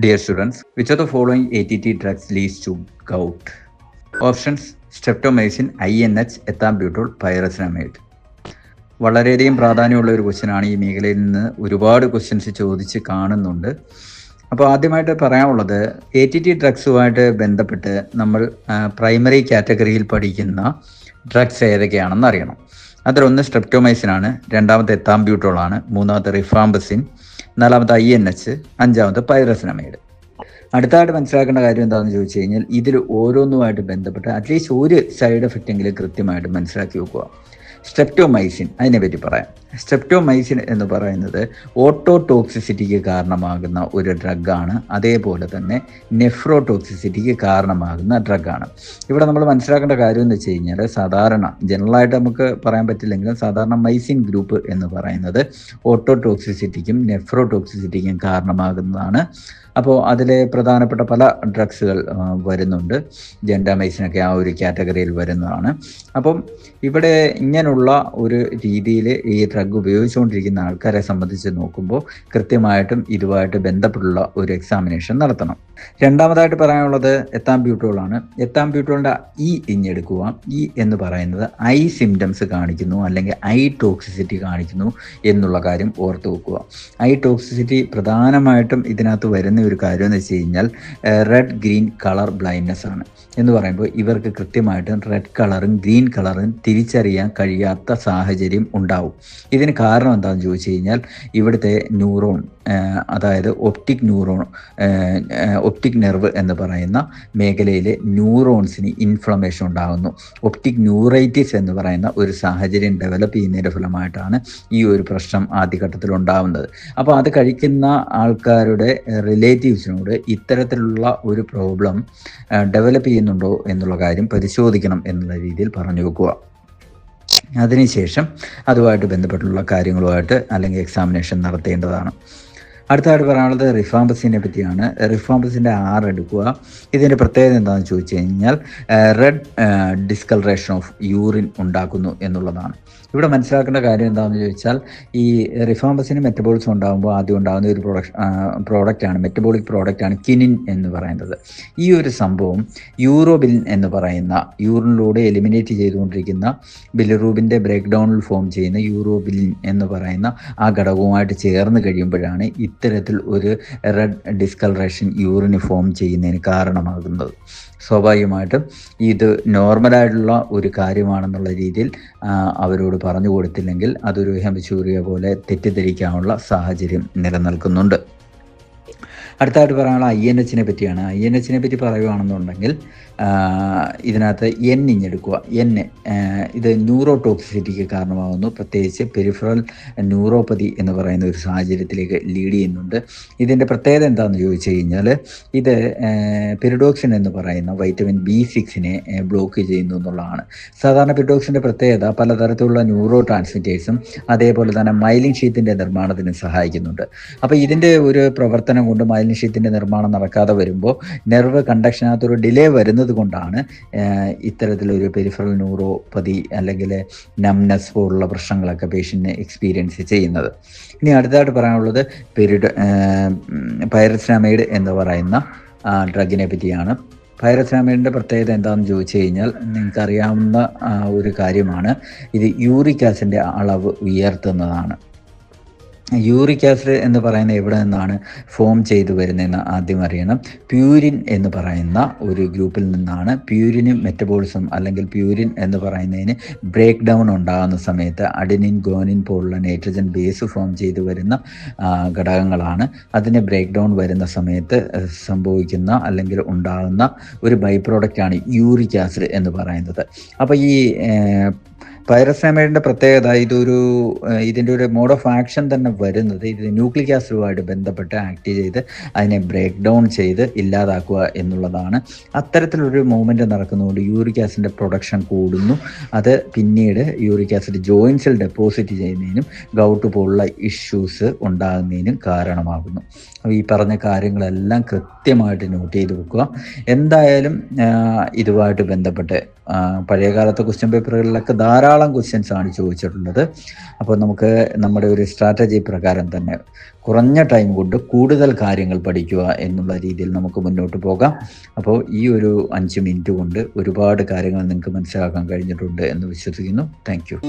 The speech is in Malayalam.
Dear students, which of the following ATT drugs leads to gout? Options: streptomycin, INH, ethambutol, pyrazinamide. വളരെയധികം പ്രാധാന്യമുള്ള ഒരു ക്വസ്റ്റ്യനാണ്. ഈ മേഖലയിൽ നിന്ന് ഒരുപാട് ക്വസ്റ്റ്യൻസ് ചോദിച്ച് കാണുന്നുണ്ട്. അപ്പോൾ ആദ്യമായിട്ട് പറയാനുള്ളത്, ATT ഡ്രഗ്സുമായിട്ട് ബന്ധപ്പെട്ട് നമ്മൾ പ്രൈമറി കാറ്റഗറിയിൽ പഠിക്കുന്ന ഡ്രഗ്സ് ഏതൊക്കെയാണെന്ന് അറിയണം. അതിലൊന്ന് സ്ട്രെപ്റ്റോമൈസിൻ ആണ്, രണ്ടാമത്തെ എത്താംബ്യൂട്ടോൾ ആണ്, മൂന്നാമത്തെ റിഫാംബസിൻ, നാലാമത്തെ INH, അഞ്ചാമത്തെ പൈറസിനമൈഡ്. അടുത്തായിട്ട് മനസ്സിലാക്കേണ്ട കാര്യം എന്താണെന്ന് ചോദിച്ചു കഴിഞ്ഞാൽ, ഇതിൽ ഓരോന്നുമായിട്ട് ബന്ധപ്പെട്ട് അറ്റ്ലീസ്റ്റ് ഒരു സൈഡ് എഫക്റ്റ് എങ്കിലും കൃത്യമായിട്ട് മനസ്സിലാക്കി വെക്കുക. സ്ട്രെപ്റ്റോമൈസിൻ, അതിനെപ്പറ്റി പറയാം. സ്ട്രെപ്റ്റോമൈസിൻ എന്ന് പറയുന്നത് ഓട്ടോടോക്സിസിറ്റിക്ക് കാരണമാകുന്ന ഒരു ഡ്രഗാണ്. അതേപോലെ തന്നെ നെഫ്രോടോക്സിസിറ്റിക്ക് കാരണമാകുന്ന ഡ്രഗാണ്. ഇവിടെ നമ്മൾ മനസ്സിലാക്കേണ്ട കാര്യം എന്ന് വെച്ച് കഴിഞ്ഞാൽ, സാധാരണ ജനറലായിട്ട് നമുക്ക് പറയാൻ പറ്റില്ലെങ്കിലും സാധാരണ മൈസിൻ ഗ്രൂപ്പ് എന്ന് പറയുന്നത് ഓട്ടോടോക്സിസിറ്റിക്കും നെഫ്രോടോക്സിസിറ്റിക്കും കാരണമാകുന്നതാണ്. അപ്പോൾ അതിലെ പ്രധാനപ്പെട്ട പല ഡ്രഗ്സുകൾ വരുന്നുണ്ട്. ജെൻഡാമൈസിനൊക്കെ ആ ഒരു കാറ്റഗറിയിൽ വരുന്നതാണ്. അപ്പം ഇവിടെ ഇങ്ങനെയുള്ള ഒരു രീതിയിൽ ഈ ഡ്രഗ് ഉപയോഗിച്ചുകൊണ്ടിരിക്കുന്ന ആൾക്കാരെ സംബന്ധിച്ച് നോക്കുമ്പോൾ കൃത്യമായിട്ടും ഇതുമായിട്ട് ബന്ധപ്പെട്ടുള്ള ഒരു എക്സാമിനേഷൻ നടത്തണം. രണ്ടാമതായിട്ട് പറയാനുള്ളത് എത്താംബ്യൂട്ടോളാണ്. എത്താംബ്യൂട്ടോളിൻ്റെ ഇഞ്ഞെടുക്കുക. എന്ന് പറയുന്നത് ഐ സിംറ്റംസ് കാണിക്കുന്നു, അല്ലെങ്കിൽ ഐ ടോക്സിസിറ്റി കാണിക്കുന്നു എന്നുള്ള കാര്യം ഓർത്ത് വെക്കുക. ഐ ടോക്സിസിറ്റി പ്രധാനമായിട്ടും ഇതിനകത്ത് വരുന്ന ഒരു കാര്യം എന്ന് വെച്ച് കഴിഞ്ഞാൽ റെഡ് ഗ്രീൻ കളർ ബ്ലൈൻഡ്നെസ് ആണ്. എന്ന് പറയുമ്പോൾ ഇവർക്ക് കൃത്യമായിട്ടും റെഡ് കളറും ഗ്രീൻ കളറും തിരിച്ചറിയാൻ കഴിയാത്ത സാഹചര്യം ഉണ്ടാവും. ഇതിന് കാരണം എന്താണെന്ന് ചോദിച്ചു കഴിഞ്ഞാൽ, ഇവിടുത്തെ ന്യൂറോൺ, അതായത് ഒപ്റ്റിക് നെർവ് എന്ന് പറയുന്ന മേഖലയിലെ ന്യൂറോൺസിന് ഇൻഫ്ലമേഷൻ ഉണ്ടാകുന്നു. ഒപ്റ്റിക് ന്യൂറൈറ്റിസ് എന്ന് പറയുന്ന ഒരു സാഹചര്യം ഡെവലപ്പ് ചെയ്യുന്നതിൻ്റെ ഫലമായിട്ടാണ് ഈ ഒരു പ്രശ്നം ആദ്യഘട്ടത്തിൽ ഉണ്ടാകുന്നത്. അപ്പോൾ അത് കഴിക്കുന്ന ആൾക്കാരുടെ റിലേറ്റീവ്സിനോട് ഇത്തരത്തിലുള്ള ഒരു പ്രോബ്ലം ഡെവലപ്പ് ചെയ്യുന്നുണ്ടോ എന്നുള്ള കാര്യം പരിശോധിക്കണം എന്നുള്ള രീതിയിൽ പറഞ്ഞു വെക്കുക. അതിനുശേഷം അതുമായിട്ട് ബന്ധപ്പെട്ടുള്ള കാര്യങ്ങളുമായിട്ട് അല്ലെങ്കിൽ എക്സാമിനേഷൻ നടത്തേണ്ടതാണ്. അടുത്തതായിട്ട് പറയാനുള്ളത് റിഫാംബസിനെ പറ്റിയാണ്. റിഫാംബസിൻ്റെ 6 എടുക്കുക. ഇതിൻ്റെ പ്രത്യേകത എന്താണെന്ന് ചോദിച്ചു കഴിഞ്ഞാൽ, റെഡ് ഡിസ്കളറേഷൻ ഓഫ് യൂറിൻ ഉണ്ടാക്കുന്നു എന്നുള്ളതാണ്. ഇവിടെ മനസ്സിലാക്കേണ്ട കാര്യം എന്താണെന്ന് ചോദിച്ചാൽ, ഈ റിഫാംബസിന് മെറ്റബോളിസം ഉണ്ടാകുമ്പോൾ ആദ്യം ഉണ്ടാകുന്ന ഒരു പ്രോഡക്റ്റാണ്, മെറ്റബോളിക് പ്രോഡക്റ്റാണ് കിനിൻ എന്ന് പറയുന്നത്. ഈ ഒരു സംഭവം യൂറോബിലിൻ എന്ന് പറയുന്ന, യൂറിനിലൂടെ എലിമിനേറ്റ് ചെയ്തുകൊണ്ടിരിക്കുന്ന ബിലിറൂബിൻ്റെ ബ്രേക്ക് ഡൗണിൽ ഫോം ചെയ്യുന്ന യൂറോബിലിൻ എന്ന് പറയുന്ന ആ ഘടകവുമായിട്ട് ചേർന്ന് കഴിയുമ്പോഴാണ് ഇത്തരത്തിൽ ഒരു റെഡ് ഡിസ്കളറേഷൻ യൂറിന് ഫോം ചെയ്യുന്നതിന് കാരണമാകുന്നത്. സ്വാഭാവികമായിട്ടും ഇത് നോർമലായിട്ടുള്ള ഒരു കാര്യമാണെന്നുള്ള രീതിയിൽ അവരോട് പറഞ്ഞു കൊടുത്തില്ലെങ്കിൽ അതൊരു ഹെമച്യൂറിയ പോലെ തെറ്റിദ്ധരിക്കാനുള്ള സാഹചര്യം നിലനിൽക്കുന്നുണ്ട്. അടുത്തായിട്ട് പറയാനുള്ള INH പറ്റിയാണ്. INH പറ്റി പറയുകയാണെന്നുണ്ടെങ്കിൽ, ഇതിനകത്ത് ഇഞ്ഞെടുക്കുക. ഇത് ന്യൂറോടോക്സിസിറ്റിക്ക് കാരണമാകുന്നു. പ്രത്യേകിച്ച് പെരിഫറൽ ന്യൂറോപ്പതി എന്ന് പറയുന്ന ഒരു സാഹചര്യത്തിലേക്ക് ലീഡ് ചെയ്യുന്നുണ്ട്. ഇതിൻ്റെ പ്രത്യേകത എന്താണെന്ന് ചോദിച്ചു കഴിഞ്ഞാൽ, ഇത് പിരിഡോക്സിൻ എന്ന് പറയുന്ന വൈറ്റമിൻ B6 ബ്ലോക്ക് ചെയ്യുന്നു എന്നുള്ളതാണ്. സാധാരണ പിരിഡോക്സിൻ്റെ പ്രത്യേകത പലതരത്തിലുള്ള ന്യൂറോ ട്രാൻസ്മിറ്റേഴ്സും അതേപോലെ തന്നെ മൈലിൻ ഷീത്തിൻ്റെ നിർമ്മാണത്തിന് സഹായിക്കുന്നുണ്ട്. അപ്പോൾ ഇതിൻ്റെ ഒരു പ്രവർത്തനം കൊണ്ട് മൈലിൻ ഷീത്തിൻ്റെ നിർമ്മാണം നടക്കാതെ വരുമ്പോൾ നെർവ് കണ്ടക്ഷനകത്തൊരു ഡിലേ വരുന്നത് കൊണ്ടാണ് ഇത്തരത്തിലൊരു പെരിഫറൽ ന്യൂറോപ്പതി അല്ലെങ്കിൽ നംനെസ് പോലുള്ള പ്രശ്നങ്ങളൊക്കെ പേഷ്യൻറ്റിന് എക്സ്പീരിയൻസ് ചെയ്യുന്നത്. ഇനി അടുത്തതായിട്ട് പറയാനുള്ളത് പൈറസിനമൈഡ് എന്ന് പറയുന്ന ഡ്രഗിനെ പറ്റിയാണ്. പൈറസിനമൈഡിൻ്റെ പ്രത്യേകത എന്താണെന്ന് ചോദിച്ചു കഴിഞ്ഞാൽ, നിങ്ങൾക്കറിയാവുന്ന ഒരു കാര്യമാണ്. ഇത് യൂറിക് ആസിഡിൻ്റെ അളവ് ഉയർത്തുന്നതാണ്. യൂറിക് ആസിഡ് എന്ന് പറയുന്ന എവിടെ നിന്നാണ് ഫോം ചെയ്തു വരുന്നതെന്ന് ആദ്യം അറിയണം. പ്യൂരിൻ എന്ന് പറയുന്ന ഒരു ഗ്രൂപ്പിൽ നിന്നാണ്. പ്യൂരിനും മെറ്റബോളിസം അല്ലെങ്കിൽ പ്യൂരിൻ എന്ന് പറയുന്നതിന് ബ്രേക്ക് ഡൗൺ ഉണ്ടാകുന്ന സമയത്ത് അഡിനിൻ, ഗോനിൻ പോലുള്ള നൈട്രജൻ ബേസ് ഫോം ചെയ്തു വരുന്ന ഘടകങ്ങളാണ്. അതിന് ബ്രേക്ക് ഡൗൺ വരുന്ന സമയത്ത് സംഭവിക്കുന്ന അല്ലെങ്കിൽ ഉണ്ടാകുന്ന ഒരു ബൈ പ്രോഡക്റ്റാണ് യൂറിക് ആസിഡ് എന്ന് പറയുന്നത്. അപ്പോൾ ഈ പൈറസിനമൈഡിൻ്റെ പ്രത്യേകത, ഇതിൻ്റെ ഒരു മോഡ് ഓഫ് ആക്ഷൻ തന്നെ വരുന്നത് ഇത് ന്യൂക്ലിക് ആസിഡുമായിട്ട് ബന്ധപ്പെട്ട് ആക്ട് ചെയ്ത് അതിനെ ബ്രേക്ക് ഡൗൺ ചെയ്ത് ഇല്ലാതാക്കുക എന്നുള്ളതാണ്. അത്തരത്തിലൊരു മൂവ്മെൻറ്റ് നടക്കുന്നതുകൊണ്ട് യൂറിക് ആസിഡിൻ്റെ പ്രൊഡക്ഷൻ കൂടുന്നു. അത് പിന്നീട് യൂറിക് ആസിഡ് ജോയിൻസിൽ ഡെപ്പോസിറ്റ് ചെയ്യുന്നതിനും ഗൗട്ട് പോലുള്ള ഇഷ്യൂസ് ഉണ്ടാകുന്നതിനും കാരണമാകുന്നു. അപ്പോൾ ഈ പറഞ്ഞ കാര്യങ്ങളെല്ലാം കൃത്യമായിട്ട് നോട്ട് ചെയ്ത് വെക്കുക. എന്തായാലും ഇതുമായിട്ട് ബന്ധപ്പെട്ട് പഴയകാലത്തെ ക്വസ്റ്റ്യൻ പേപ്പറുകളിലൊക്കെ ധാരാളം ക്വസ്റ്റ്യൻസ് ആണ് ചോദിച്ചിട്ടുള്ളത്. അപ്പോൾ നമുക്ക് നമ്മുടെ ഒരു സ്ട്രാറ്റജി പ്രകാരം തന്നെ കുറഞ്ഞ ടൈം കൊണ്ട് കൂടുതൽ കാര്യങ്ങൾ പഠിക്കുക എന്നുള്ള രീതിയിൽ നമുക്ക് മുന്നോട്ട് പോകാം. അപ്പോൾ ഈ ഒരു 5 മിനിറ്റ് കൊണ്ട് ഒരുപാട് കാര്യങ്ങൾ നിങ്ങൾക്ക് മനസ്സിലാക്കാൻ കഴിഞ്ഞിട്ടുണ്ട് എന്ന് വിശ്വസിക്കുന്നു. Thank you.